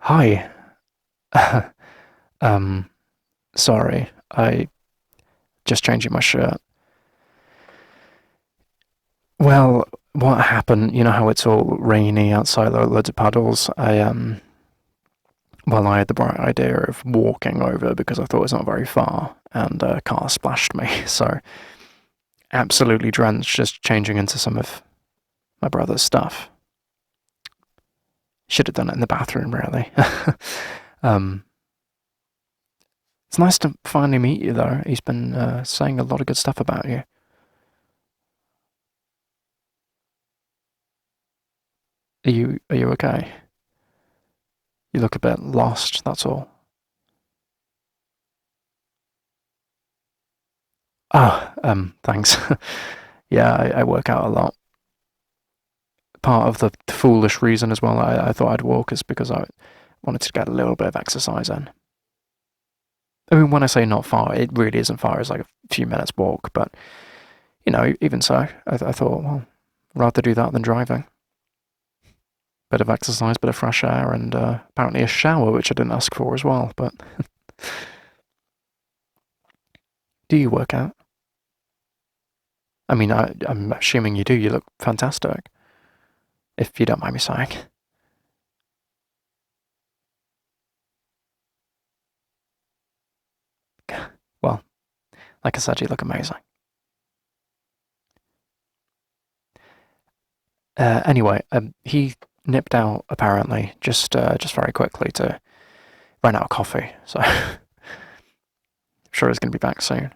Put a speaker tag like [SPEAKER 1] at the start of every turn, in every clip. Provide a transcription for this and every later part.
[SPEAKER 1] Hi. um, Sorry. I just changing my shirt. Well, what happened? You know how it's all rainy outside, there are loads of puddles. I had the bright idea of walking over because I thought it's not very far, and a car splashed me. So absolutely drenched, just changing into some of my brother's stuff. Should have done it in the bathroom, really. um, it's nice to finally meet you, though. He's been saying a lot of good stuff about you. Are you okay? You look a bit lost, that's all. Thanks. Yeah, I work out a lot. Part of the foolish reason as well I thought I'd walk is because I wanted to get a little bit of exercise in. I mean, when I say not far, it really isn't far. It's like a few minutes walk, but even so, I thought, well, rather do that than driving. Bit of exercise, bit of fresh air, and apparently a shower, which I didn't ask for as well. But do you work out? I mean, I'm assuming you do. You look fantastic, if you don't mind me saying. Well, like I said, you look amazing. Anyway, he nipped out apparently just very quickly to run out of coffee. So I'm sure he's going to be back soon.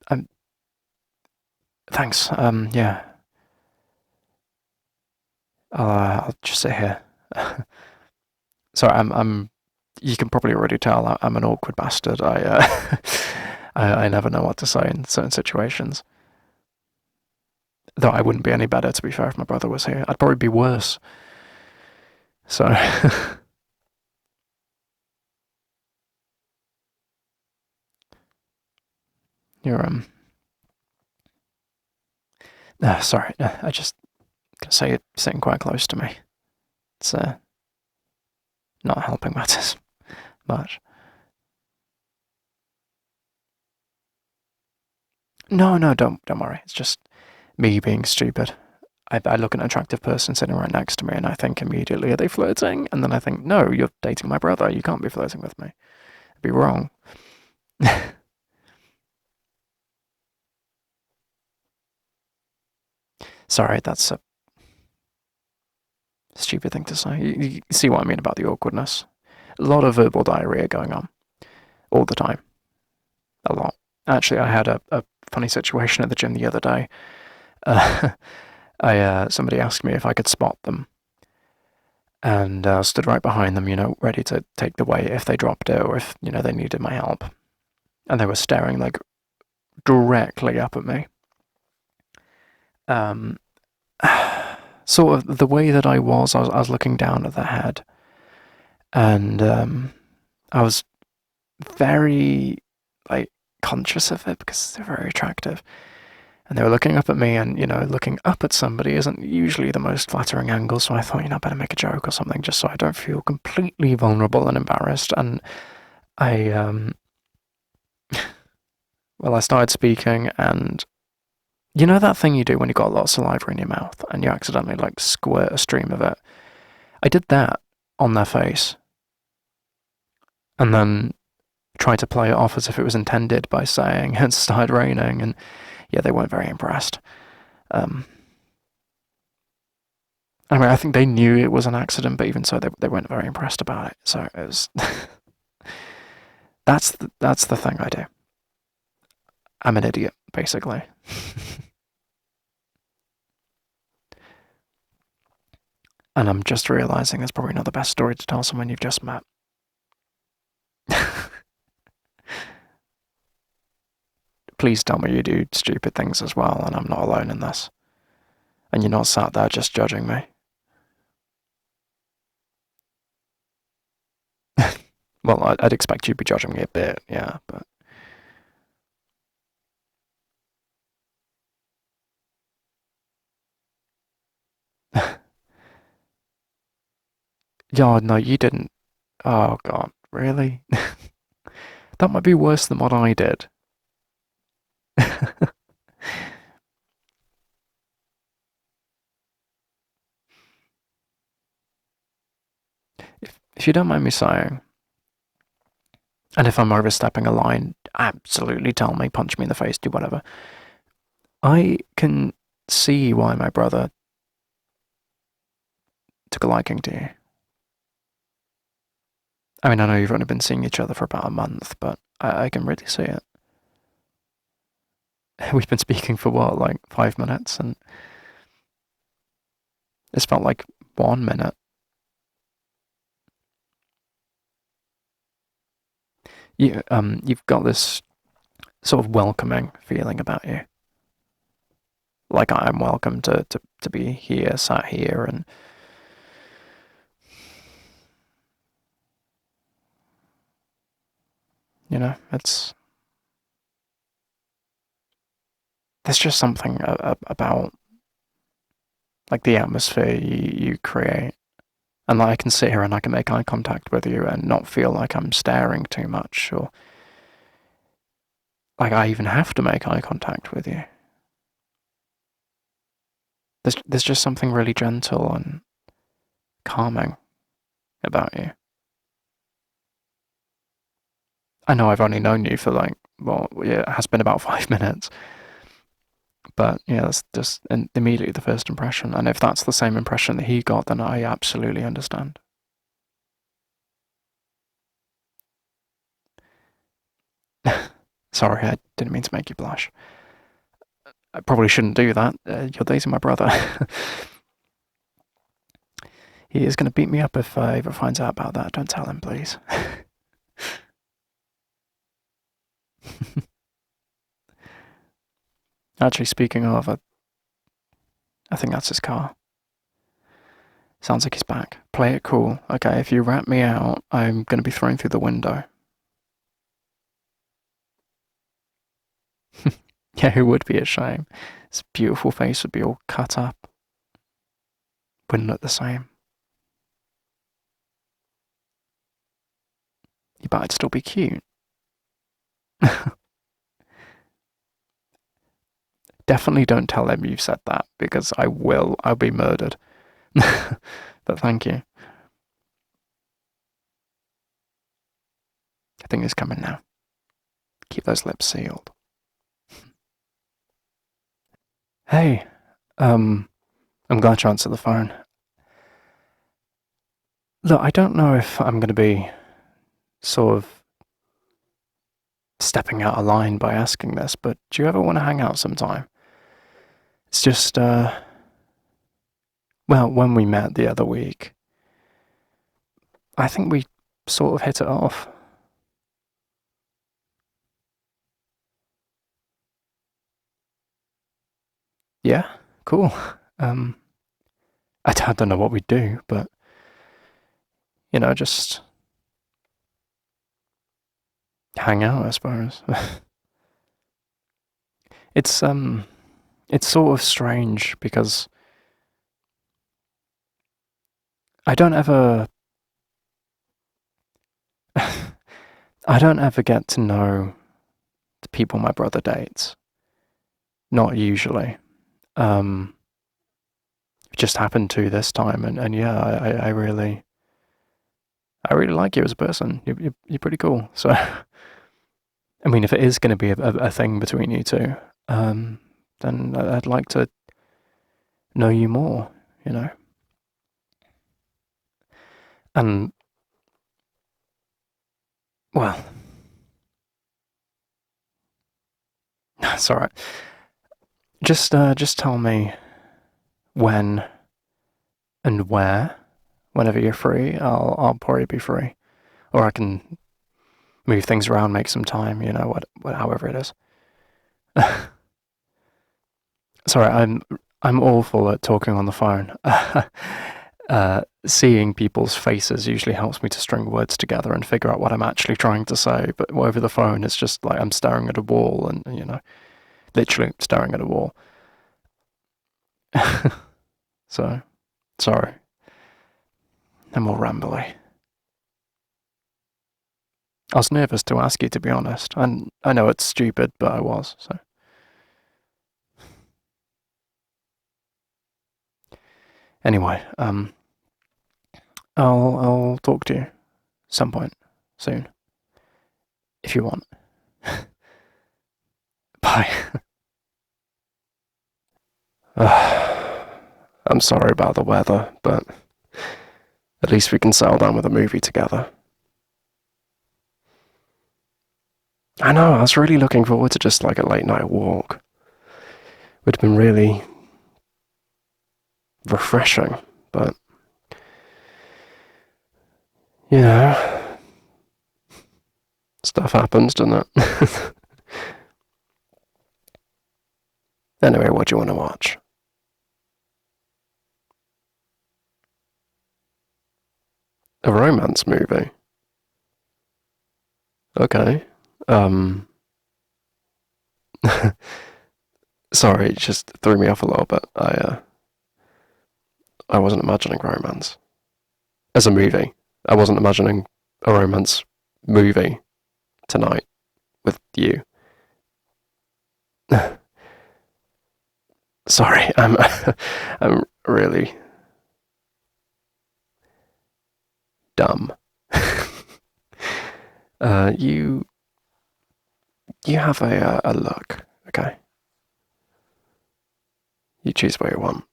[SPEAKER 1] Um, Thanks. Yeah, I'll just sit here. Sorry, I'm. You can probably already tell I'm an awkward bastard. I never know what to say in certain situations. Though I wouldn't be any better, to be fair, if my brother was here. I'd probably be worse. So, you're sorry. I just gonna say it sitting quite close to me. It's not helping matters much. No, no, don't worry. It's just me being stupid. I look at an attractive person sitting right next to me, and I think immediately, are they flirting? And then I think, no, you're dating my brother. You can't be flirting with me. I'd be wrong. Sorry, that's a stupid thing to say. You see what I mean about the awkwardness? A lot of verbal diarrhea going on all the time. A lot. Actually, I had a funny situation at the gym the other day. Uh, somebody asked me if I could spot them, and stood right behind them, ready to take the weight if they dropped it or if they needed my help. And they were staring like directly up at me. Um, sort of the way that I was looking down at their head, and I was very like conscious of it because they're very attractive. And they were looking up at me, and looking up at somebody isn't usually the most flattering angle. So I thought, I better make a joke or something just so I don't feel completely vulnerable and embarrassed. And I, well, I started speaking, and you know that thing you do when you've got a lot of saliva in your mouth and you accidentally like squirt a stream of it? I did that on their face, and then tried to play it off as if it was intended by saying it started raining, and yeah, they weren't very impressed. Um, I mean, I think they knew it was an accident, but even so, they weren't very impressed about it. So it was that's the thing I do. I'm an idiot, basically. And I'm just realizing that's probably not the best story to tell someone you've just met. Please tell me you do stupid things as well, and I'm not alone in this. And you're not sat there just judging me. Well, I'd expect you'd be judging me a bit, yeah, but Yeah, no, you didn't. Oh God, really? That might be worse than what I did. If you don't mind me saying, and if I'm overstepping a line, absolutely tell me, punch me in the face, do whatever. I can see why my brother took a liking to you. I mean, I know you've only been seeing each other for about a month, but I can really see it. We've been speaking for what, like 5 minutes, and it's felt like 1 minute. You've got this sort of welcoming feeling about you. Like I'm welcome to be here, sat here, and it's there's just something about like the atmosphere you create, and like, I can sit here and I can make eye contact with you and not feel like I'm staring too much, or like I even have to make eye contact with you. There's just something really gentle and calming about you. I know I've only known you for like, well, yeah, it has been about 5 minutes, but yeah, that's just immediately the first impression. And if that's the same impression that he got, then I absolutely understand. Sorry, I didn't mean to make you blush. I probably shouldn't do that. You're dating my brother. He is going to beat me up if I ever finds out about that. Don't tell him, please. Actually, speaking of, I think that's his car. Sounds like he's back. Play it cool. Okay, if you rat me out, I'm going to be thrown through the window. Yeah, it would be a shame. His beautiful face would be all cut up. Wouldn't look the same. But I'd still be cute. Definitely don't tell him you've said that, because I'll be murdered. But thank you. I think he's coming now. Keep those lips sealed. Hey, I'm glad you answered the phone. Look, I don't know if I'm going to be sort of stepping out of line by asking this, but do you ever want to hang out sometime? It's just, well, when we met the other week, I think we sort of hit it off. Yeah, cool. Um, I don't know what we'd do, but, just hang out, I suppose. It's, it's sort of strange because I don't ever, I don't ever get to know the people my brother dates. Not usually. Um, it just happened to this time, and yeah, I really like you as a person. You're pretty cool. So, I mean, if it is going to be a thing between you two, then I'd like to know you more, you know? And, well, it's alright. Just tell me when and where, whenever you're free. I'll probably be free. Or I can move things around, make some time, however it is. Sorry, I'm awful at talking on the phone. Seeing people's faces usually helps me to string words together and figure out what I'm actually trying to say. But over the phone, it's just like I'm staring at a wall, and literally staring at a wall. So sorry. and more rambly. I was nervous to ask you, to be honest, and I know it's stupid, but I was, so. Anyway, I'll talk to you some point soon, if you want. Bye. I'm sorry about the weather, but at least we can settle down with a movie together. I know, I was really looking forward to just like a late night walk. Would have been really refreshing, but you know, stuff happens, doesn't it? Anyway, what do you want to watch? A romance movie? Okay. Sorry, it just threw me off a little bit. I wasn't imagining romance as a movie. I wasn't imagining a romance movie tonight with you. Sorry, I'm really dumb. You have a look, okay? You choose what you want.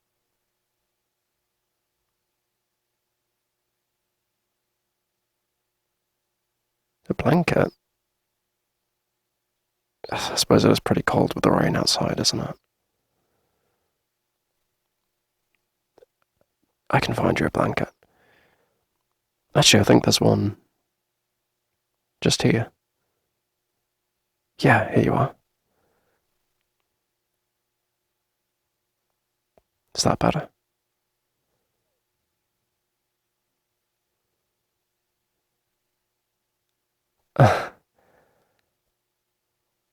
[SPEAKER 1] A blanket? I suppose it is pretty cold with the rain outside, isn't it? I can find you a blanket. Actually, I think there's one just here. Yeah, here you are. Is that better?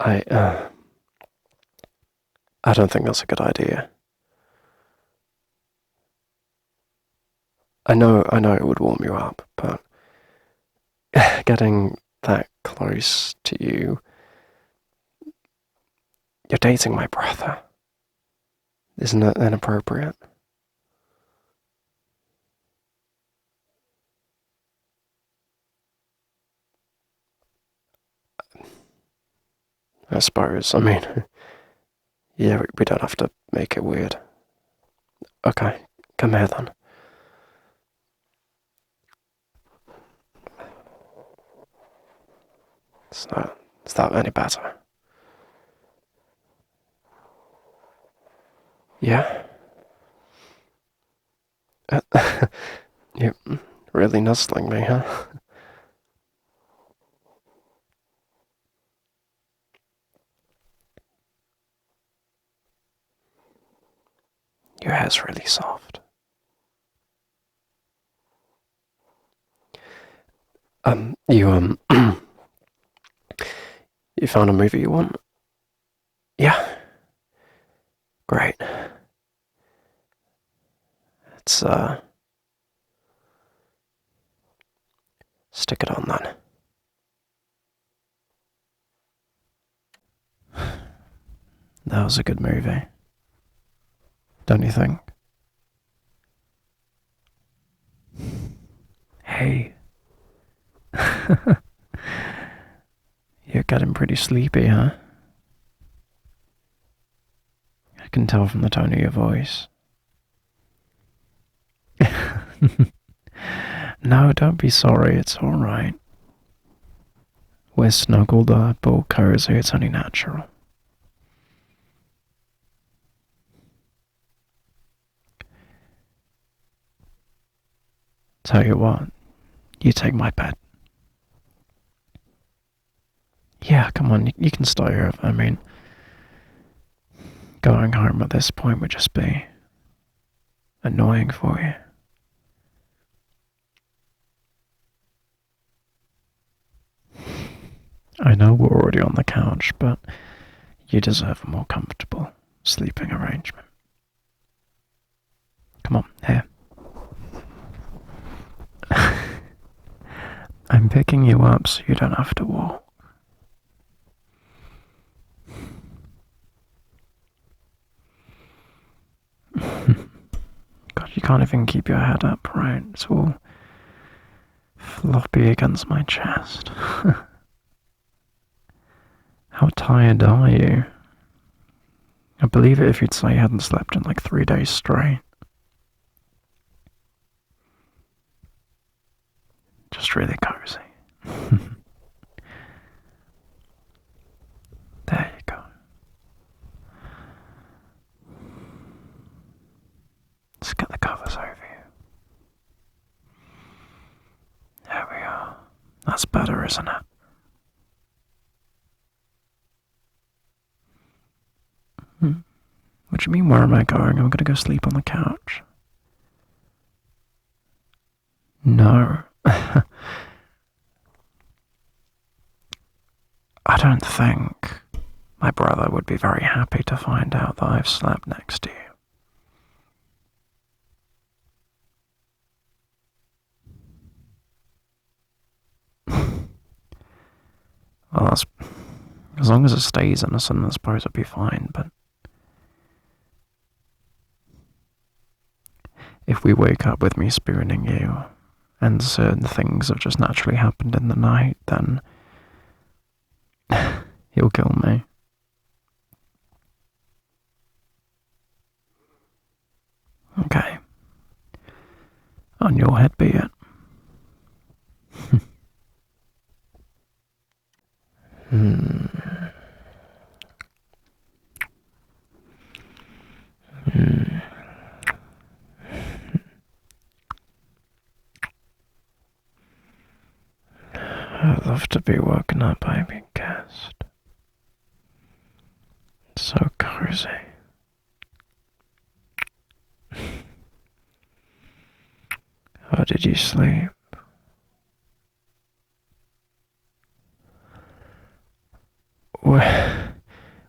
[SPEAKER 1] I, uh, I don't think that's a good idea. I know it would warm you up, but getting that close to you, you're dating my brother. Isn't it inappropriate? I suppose. I mean, yeah, we don't have to make it weird. Okay, come here then. Is that any better? Yeah? You're really nuzzling me, huh? Your hair's really soft. You, you found a movie you want? Yeah. Great. It's, stick it on then. That was a good movie. Don't you think? Hey. You're getting pretty sleepy, huh? I can tell from the tone of your voice. No, don't be sorry, it's alright. We're snuggled up, all cozy, it's only natural. Tell you what, you take my bed. Yeah, come on, you can stay here. I mean, going home at this point would just be annoying for you. I know we're already on the couch, but you deserve a more comfortable sleeping arrangement. Come on, here. I'm picking you up so you don't have to walk. God, you can't even keep your head up, right? It's all floppy against my chest. How tired are you? I'd believe it if you'd say you hadn't slept in like 3 days straight. Just really cozy. There you go. Let's get the covers over you. There we are. That's better, isn't it? What do you mean, where am I going? I'm gonna go sleep on the couch. No. I don't think my brother would be very happy to find out that I've slept next to you. Well, that's, as long as it stays innocent, I suppose it'd be fine, but if we wake up with me spooning you, and certain things have just naturally happened in the night, then he'll kill me. Okay. On your head be it. I'd love to be woken up by a big guest. It's so cozy. How did you sleep?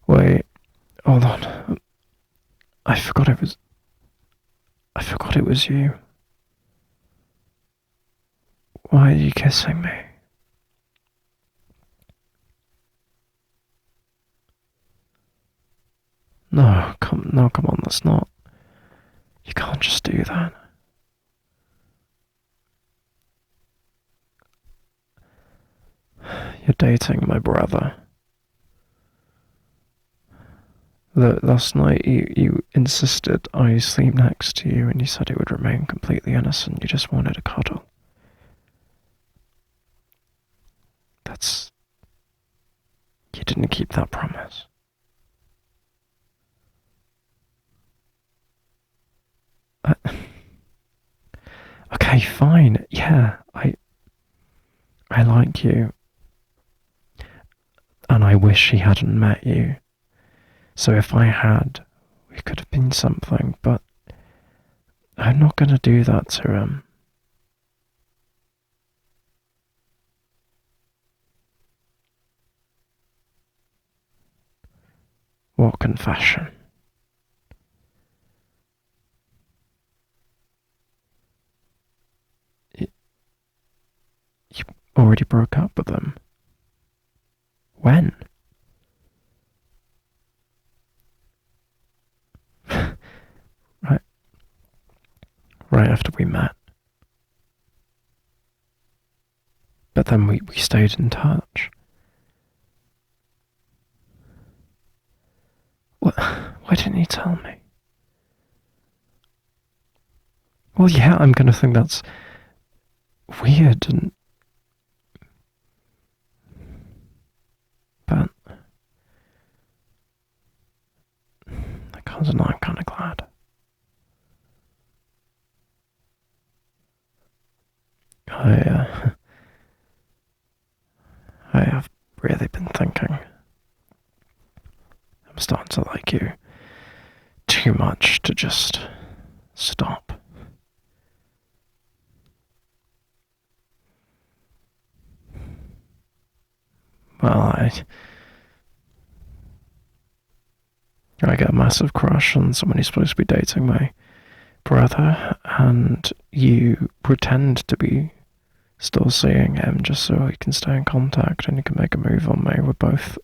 [SPEAKER 1] Wait, hold on. I forgot it was you. Why are you kissing me? No, come on, that's not. You can't just do that. You're dating my brother. Last night you insisted I sleep next to you and you said it would remain completely innocent. You just wanted a cuddle. You didn't keep that promise. Okay, fine. Yeah, I like you. And I wish he hadn't met you. So if I had, we could have been something, but I'm not gonna do that to him. What confession? You already broke up with him. When? Right after we met. But then we stayed in touch. What? Why didn't you tell me? Well, yeah, I'm gonna think that's weird but I can't deny I'm kinda glad. I have really been thinking. I'm starting to like you too much to just stop. Well, I get a massive crush on someone who's supposed to be dating my brother, and you pretend to be still seeing him just so he can stay in contact and he can make a move on me. We're both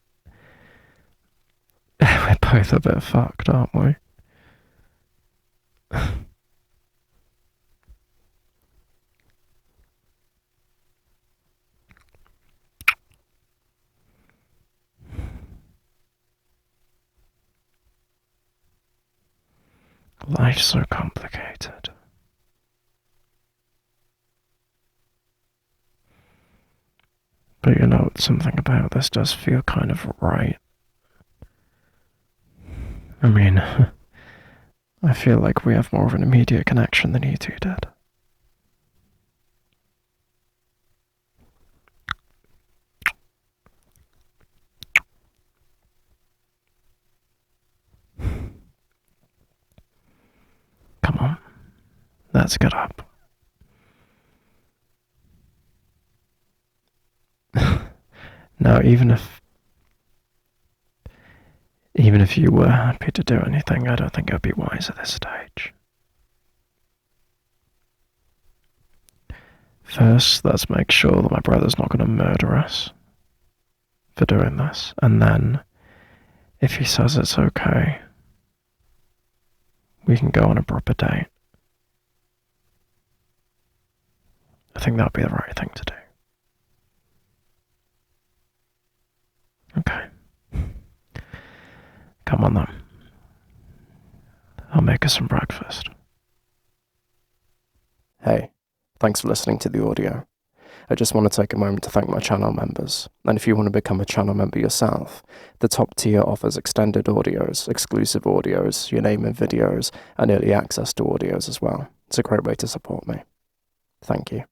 [SPEAKER 1] a bit fucked, aren't we? Life's so complicated. But you know, something about this does feel kind of right. I mean, I feel like we have more of an immediate connection than you two did. Come on, let's get up. Now, even if you were happy to do anything, I don't think it would be wise at this stage. First, let's make sure that my brother's not going to murder us for doing this, and then, if he says it's okay, we can go on a proper date. I think that'd be the right thing to do. Okay. Come on then. I'll make us some breakfast. Hey, thanks for listening to the audio. I just want to take a moment to thank my channel members, and if you want to become a channel member yourself, the top tier offers extended audios, exclusive audios, your name in videos, and early access to audios as well. It's a great way to support me. Thank you.